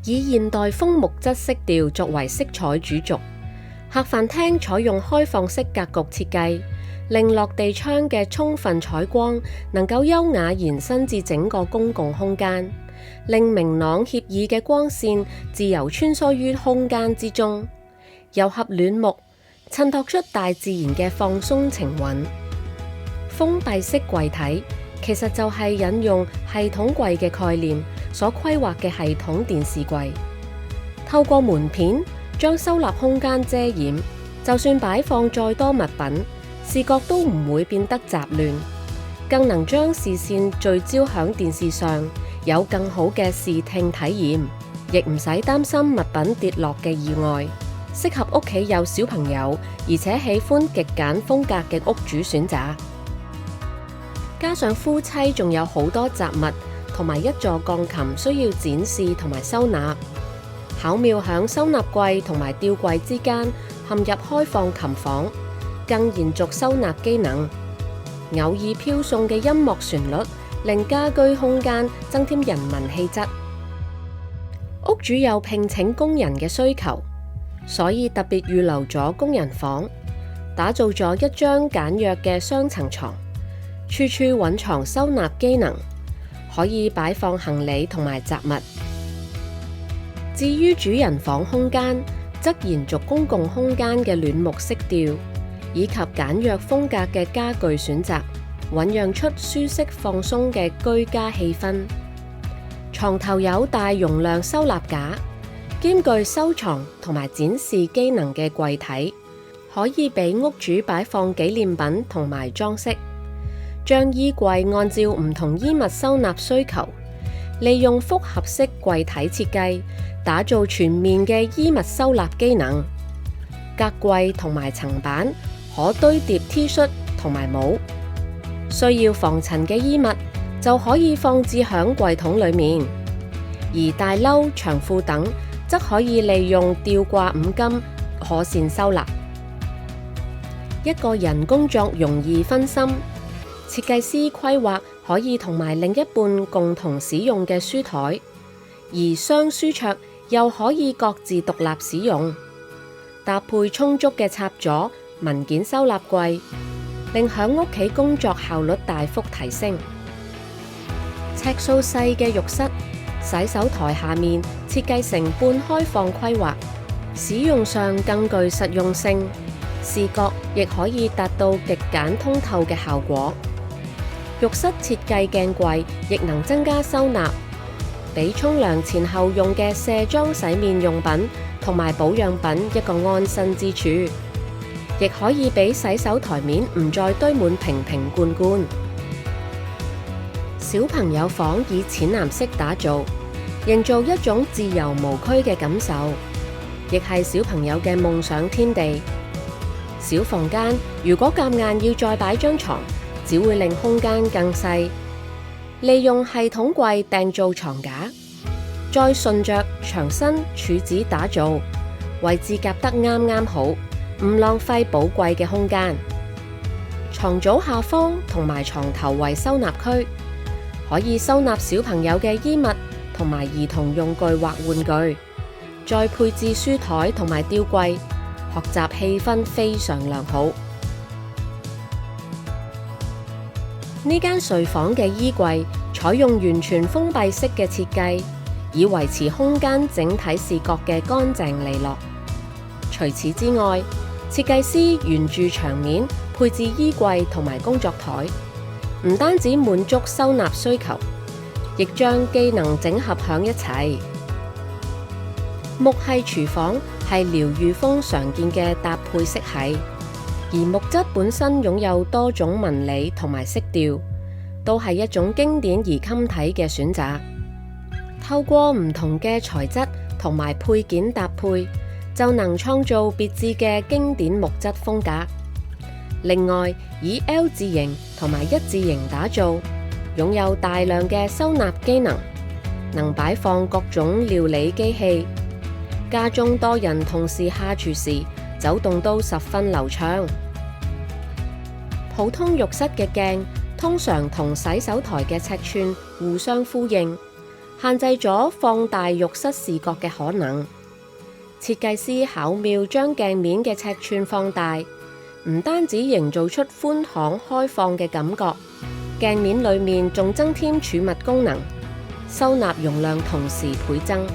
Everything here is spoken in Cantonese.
以現代風木質色調作為色彩主軸。客飯廳採用開放式格局設計，令落地窗嘅充分採光能夠優雅延伸至整個公共空間，令明朗愜意嘅光線自由穿梭於空間之中，糅合暖目，襯托出大自然嘅放鬆情韻。封閉式櫃體其實就係引用系統櫃嘅概念所規劃嘅系統電視櫃，透過門片將收納空間遮掩，就算擺放再多物品，視覺都唔會變得雜亂，更能將視線聚焦響電視上，有更好嘅視聽體驗，亦唔使擔心物品跌落嘅意外，適合屋企有小朋友而且喜歡極簡風格嘅屋主選擇。加上夫妻仲有好多雜物同埋一座鋼琴需要展示同埋收納，巧妙響收納櫃同埋吊櫃之間嵌入開放琴房，更延續收納機能。偶爾飄送嘅音樂旋律令家居空間增添人文氣質。屋主有聘請工人嘅需求，所以特別預留咗工人房，打造咗一張簡約嘅雙層床，處處蘊藏收納機能，可以擺放行李同埋雜物。至於主人房空間，則延續公共空間嘅暖木色調，以及簡約風格嘅家具選擇，醞釀出舒適放鬆嘅居家氣氛。床頭有大容量收納架，兼具收藏同埋展示機能嘅櫃體，可以俾屋主擺放紀念品同埋裝飾。將衣櫃按照唔同衣物收納需求，利用複合式櫃體設計，打造全面嘅衣物收納機能。隔櫃同埋層板可堆疊 T 恤同埋帽，需要防塵嘅衣物就可以放置響櫃桶裏面，而大褸、長褲等則可以利用吊掛五金可線收納。一個人工作容易分心，設計師規劃可以同埋另一半共同使用嘅書台，而雙書桌又可以各自獨立使用，搭配充足嘅插座、文件收納櫃，令響屋企工作效率大幅提升。尺數細嘅浴室，洗手台下面設計成半開放規劃，使用上更具實用性，視覺亦可以達到極簡通透嘅效果。浴室設計鏡櫃亦能增加收納，俾沖涼前後用嘅卸妝洗面用品同埋保養品一個安身之處，亦可以俾洗手台面唔再堆滿瓶瓶罐罐。小朋友房以淺藍色打造，營造一種自由無拘嘅感受，亦係小朋友嘅夢想天地。小房間如果夾硬要再擺張床，只會令空間更細。利用系統櫃訂造床架，再順着牆身柱子打造，位置夾得啱啱好，唔浪費寶貴嘅空間。床組下方同埋床頭為收納區，可以收納小朋友嘅衣物同埋兒童用具或玩具，再配置書台同埋吊櫃，學習氣氛非常良好。呢間睡房嘅衣櫃採用完全封閉式嘅設計，以維持空間整體視覺嘅乾淨利落。除此之外，設計師沿住牆面配置衣櫃同埋工作台，唔單止滿足收納需求，亦將機能整合響一齊。木系廚房係療癒風常見嘅搭配色系，而木質本身擁有多種紋理同埋色調，都係一種經典而襟睇嘅選擇。透過唔同嘅材質同埋配件搭配，就能創造別致嘅經典木質風格。另外，以 L 字形同埋一字形打造，擁有大量嘅收納機能，能擺放各種料理機器。家中多人同時下廚時，走動都十分流暢。普通浴室嘅鏡通常同洗手台嘅尺寸互相呼應，限制咗放大浴室視覺嘅可能。設計師巧妙將鏡面嘅尺寸放大，唔單止營造出寬敞開放嘅感覺，鏡面裏面仲增添儲物功能，收納容量同時倍增。